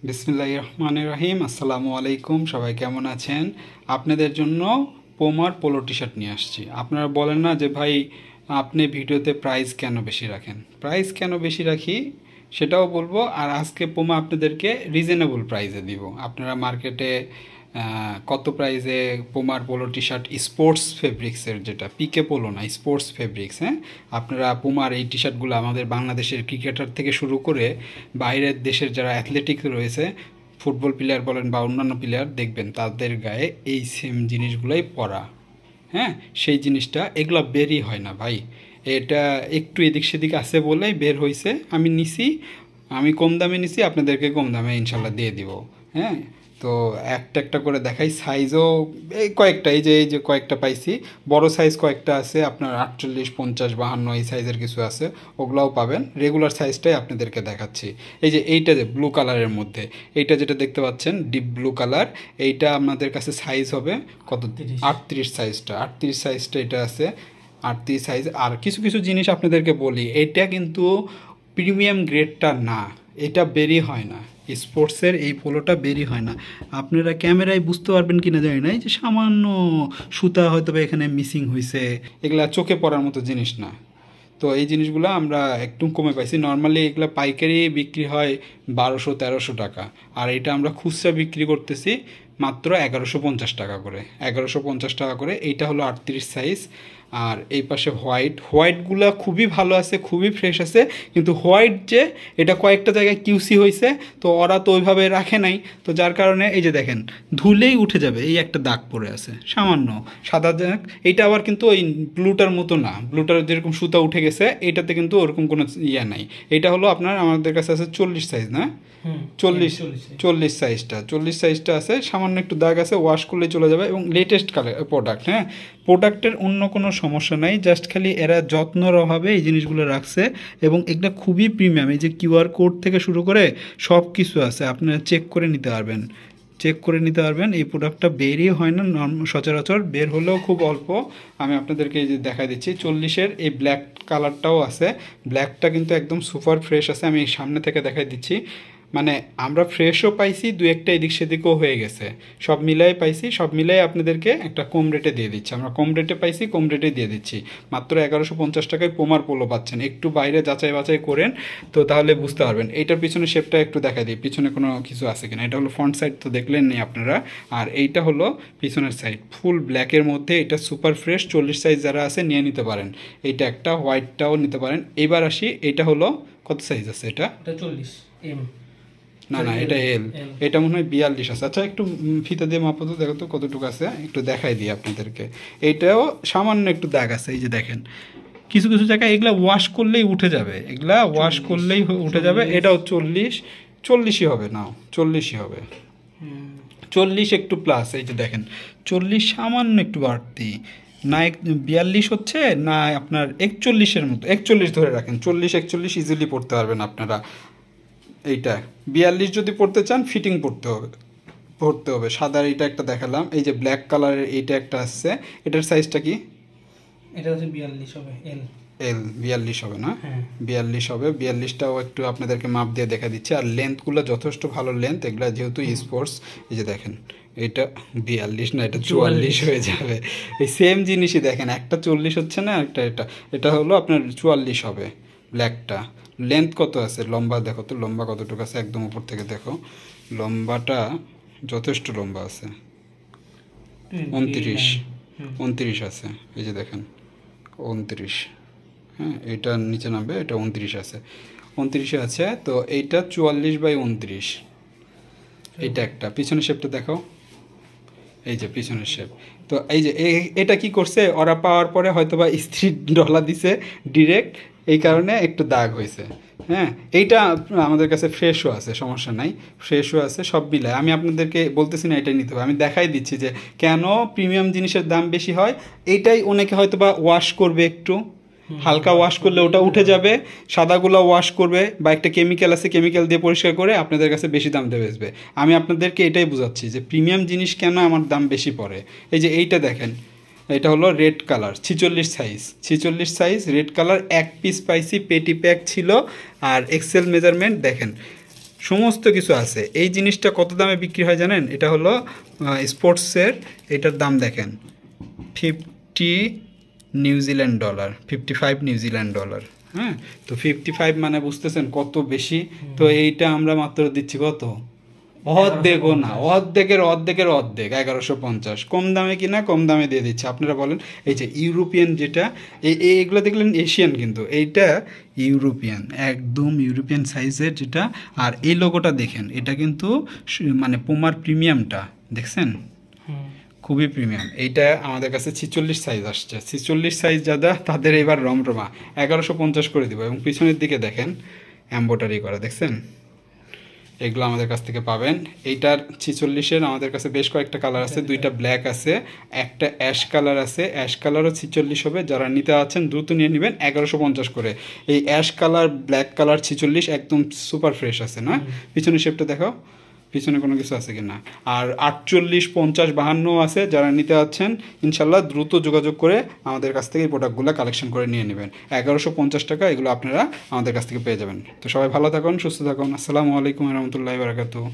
বিসমিল্লাহির রহমানির রহিম। আসসালামু আলাইকুম, সবাই কেমন আছেন? আপনাদের জন্য পোমার পোলো টি শার্ট নিয়ে আসছি। আপনারা বলেন না যে ভাই আপনি ভিডিওতে প্রাইস কেন বেশি রাখেন। প্রাইস কেন বেশি রাখি সেটাও বলবো, আর আজকে পোমা আপনাদেরকে রিজনেবল প্রাইসে দিব। আপনারা মার্কেটে কত প্রাইসে পোমার পোলো টি শার্ট স্পোর্টস ফেব্রিক্সের, যেটা পিকে পোলো না, স্পোর্টস ফেব্রিক্স, হ্যাঁ, আপনারা পোমার এই টি শার্টগুলো আমাদের বাংলাদেশের ক্রিকেটার থেকে শুরু করে বাইরের দেশের যারা অ্যাথলেটিক রয়েছে, ফুটবল প্লেয়ার বলেন বা অন্যান্য প্লেয়ার, দেখবেন তাদের গায়ে এই সেম জিনিসগুলোই পরা। হ্যাঁ, সেই জিনিসটা এগুলো বেরই হয় না ভাই। এটা একটু এদিক সেদিক আছে বলেই বের হয়েছে। আমি নিছি, আমি কম দামে নিছি, আপনাদেরকে কম দামে ইনশাল্লাহ দিয়ে দিব। হ্যাঁ, তো একটা একটা করে দেখাই। সাইজও এই কয়েকটা, এই যে কয়েকটা পাইছি। বড় সাইজ কয়েকটা আছে আপনার 48, 50, 52 এই সাইজের কিছু আছে, ওগুলাও পাবেন। রেগুলার সাইজটাই আপনাদেরকে দেখাচ্ছি। এই যে এইটা যে ব্লু কালারের মধ্যে, এইটা যেটা দেখতে পাচ্ছেন ডিপ ব্লু কালার, এইটা আপনাদের কাছে সাইজ হবে কত? 38 সাইজটা, 38 সাইজটা এটা আছে, 38 সাইজ। আর কিছু কিছু জিনিস আপনাদেরকে বলি, এটা কিন্তু প্রিমিয়াম গ্রেডটা না, এটা বেরি হয় না। স্পোর্টসের এই পোলোটা বেরি হয় না। আপনারা ক্যামেরায় বুঝতে পারবেন কি না জানি না, এই যে সামান্য সুতা হয়তো বা এখানে মিসিং হয়েছে, এগুলা চোখে পড়ার মতো জিনিস না। তো এই জিনিসগুলো আমরা একটু কমে পাইছি। নর্মালি এগুলো পাইকারি বিক্রি হয় 1200-1300 টাকা, আর এটা আমরা খুচরা বিক্রি করতেছি মাত্র 1150 টাকা করে। 1150 টাকা করে। এইটা হলো 38 সাইজ। আর এই পাশে হোয়াইটগুলো খুবই ভালো আছে, খুবই ফ্রেশ আছে, কিন্তু হোয়াইট যে এটা কয়েকটা জায়গায় কিউসি হয়েছে, তো ওরা তো ওইভাবে রাখে নাই, তো যার কারণে এই যে দেখেন ধুলেই উঠে যাবে। এই একটা দাগ পড়ে আছে সামান্য সাদা দাগ। এইটা আবার কিন্তু ওই ব্লুটার মতো না, ব্লুটার যেরকম সুতা উঠে গেছে, এইটাতে কিন্তু ওরকম কোনো ইয়ে নাই। এটা হলো আপনার, আমাদের কাছে আছে 40 সাইজ না, 40 সাইজটা, 40 সাইজটা আছে। সামান্য একটু দাগ আছে, ওয়াশ করলে চলে যাবে, এবং লেটেস্ট কালার প্রোডাক্ট। হ্যাঁ, প্রোডাক্টের অন্য কোনো সমস্যা নাই, জাস্ট খালি এরা যত্নর অভাবে এই জিনিসগুলো রাখছে, এবং এগুলো খুবই প্রিমিয়াম। এই যে কিউআর কোড থেকে শুরু করে সব কিছু আছে, আপনারা চেক করে নিতে পারবেন, এই প্রোডাক্টটা বেরই হয় না সচরাচর, বের হলেও খুব অল্প। আমি আপনাদেরকে এই যে দেখা দিচ্ছি 40-এর এই ব্ল্যাক কালারটাও আছে। ব্ল্যাকটা কিন্তু একদম সুপার ফ্রেশ আছে, আমি সামনে থেকে দেখাই দিচ্ছি। মানে আমরা ফ্রেশও পাইছি, দু একটা এদিক সেদিকও হয়ে গেছে, সব মিলাই পাইছি। সব মিলাই আপনাদেরকে একটা কম রেটে দিয়ে দিচ্ছি। আমরা কম রেটে পাইছি, কম রেটে দিয়ে দিচ্ছি। মাত্র 1150 টাকায় পোমার পোলো পাচ্ছেন। একটু বাইরে যাচাই বাছাই করেন, তো তাহলে বুঝতে পারবেন। এইটার পিছনে শেপটা একটু দেখাই দিই, পিছনে কোনো কিছু আছে কিনা। এটা হলো ফ্রন্ট সাইড, তো দেখলেন নেই আপনারা। আর এইটা হলো পিছনের সাইড, ফুল ব্ল্যাকের মধ্যে। এটা সুপার ফ্রেশ, 40 সাইজ যারা আছে নিয়ে নিতে পারেন। এইটা একটা, হোয়াইটটাও নিতে পারেন। এবার আসি, এইটা হলো কত সাইজ আছে? এটা 40 এম না না, এটা এল। এটা মনে হয় 42 আছে। আচ্ছা, একটু ফিতা দিয়ে মাপো তো, দেখো তো কতটুকু আছে, একটু দেখাই দিই আপনাদেরকে। এইটাও সামান্য একটু দাগ আছে, এই যে দেখেন কিছু কিছু জায়গায়। এগুলা ওয়াশ করলেই উঠে যাবে, এগুলা ওয়াশ করলেই উঠে যাবে। এটাও 40ই হবে, নাও 40ই হবে, 40 একটু প্লাস। এই যে দেখেন 40 সামান্য একটু বাড়তি না, 42 হচ্ছে না আপনার 41-এর মতো। 41 ধরে রাখেন, 40-41 ইজিলি পড়তে পারবেন আপনারা। এইটা 42 যদি পড়তে চান, ফিটিং পড়তে হবে। সাদার এইটা একটা দেখালাম, এই যে ব্ল্যাক কালারের এইটা একটা আসছে। এটার সাইজটা কি? এটা হচ্ছে 42 হবে, এল 42 হবে না? 42 হবে। 42টাও একটু আপনাদেরকে মাপ দিয়ে দেখা দিচ্ছে। আর লেন্থগুলো যথেষ্ট ভালো লেন্থ, এগুলো যেহেতু স্পোর্টস। এই যে দেখেন এটা 42 না, এটা 44 হয়ে যাবে। এই সেম জিনিসই দেখেন, একটা 40 হচ্ছে না, একটা এটা হলো আপনার 44 হবে ব্ল্যাকটা। লেন্থ কত আছে? লম্বা দেখো তো, লম্বা কতটুকু আছে, একদম উপর থেকে দেখো। লম্বাটা যথেষ্ট লম্বা আছে, 29 আছে। এই যে দেখেন 29। হ্যাঁ, এটা নিচে নামবে, এটা 29 আছে, 29 আছে। তো এইটা 44/29। এইটা একটা। পিছনের শেপটা দেখো, এই যে পিছনের শেপ। তো এই যে এটা কি করছে ওরা, পাওয়ার পরে হয়তো বা ইস্ত্রি ডলা দিছে ডিরেক্ট, এই কারণে একটু দাগ হয়েছে। হ্যাঁ, এইটা আমাদের কাছে ফ্রেশও আছে, সমস্যা নাই, ফ্রেশও আছে। সব মিলায় আমি আপনাদেরকে বলতেছি না এটাই নিতে হবে, আমি দেখাই দিচ্ছি যে কেন প্রিমিয়াম জিনিসের দাম বেশি হয়। এইটাই অনেকে হয়তো বা ওয়াশ করবে, একটু হালকা ওয়াশ করলে ওটা উঠে যাবে, সাদাগুলো ওয়াশ করবে বা একটা কেমিক্যাল আছে, কেমিক্যাল দিয়ে পরিষ্কার করে আপনাদের কাছে বেশি দাম দিয়ে বেচবে। আমি আপনাদেরকে এটাই বোঝাচ্ছি যে প্রিমিয়াম জিনিস কেন আমার দাম বেশি পড়ে। এই যে এইটা দেখেন, এটা হলো red colour, 46 size red colour. এক পিস পাইছি, পেটি প্যাক ছিল। আর এক্সেল মেজারমেন্ট দেখেন, সমস্ত কিছু আছে। এই জিনিসটা কত দামে বিক্রি হয় জানেন? এটা হলো স্পোর্টসের, এটার দাম দেখেন $50 $55। হ্যাঁ, তো 55 মানে বুঝতেছেন কত বেশি। তো এইটা আমরা মাত্র দিচ্ছি কত? অর্ধেকও না, অর্ধেকের 1150। কম দামে কিনা, কম দামে দিয়ে দিচ্ছে। আপনারা বলেন, এই যে ইউরোপিয়ান যেটা, এইগুলো দেখলেন এশিয়ান, কিন্তু এইটা ইউরোপিয়ান, একদম ইউরোপিয়ান সাইজের যেটা। আর এই লোগোটা দেখেন, এটা কিন্তু মানে পুমার প্রিমিয়ামটা দেখছেন, খুবই প্রিমিয়াম। এইটা আমাদের কাছে 46 সাইজ আসছে। 46 সাইজ যারা, তাদের এবার রমরমা 1150 করে দিব। এবং পিছনের দিকে দেখেন এমব্রয়ডারি করা, দেখছেন? এগুলো আমাদের কাছ থেকে পাবেন। এইটার 46-এর আমাদের কাছে বেশ কয়েকটা কালার আছে, দুইটা ব্ল্যাক আছে, একটা অ্যাশ কালার আছে। অ্যাশ কালারও 46 হবে। যারা নিতে আছেন দ্রুত নিয়ে নেবেন, 1150 করে। এই অ্যাশ কালার, ব্ল্যাক কালার 46 একদম সুপার ফ্রেশ আছে না? পিছনের শেপটা দেখো, পিছনে কোনো কিছু আছে কিনা। আর 48, 50, 52 আছে। যারা নিতে আছেন ইনশাল্লাহ দ্রুত যোগাযোগ করে আমাদের কাছ থেকে এই প্রোডাক্টগুলো কালেকশন করে নিয়ে নেবেন। 1150 টাকা এগুলো আপনারা আমাদের কাছ থেকে পেয়ে যাবেন। তো সবাই ভালো থাকুন, সুস্থ থাকুন। আসসালামু আলাইকুম রহমতুল্লাহি বারাকাতুহু।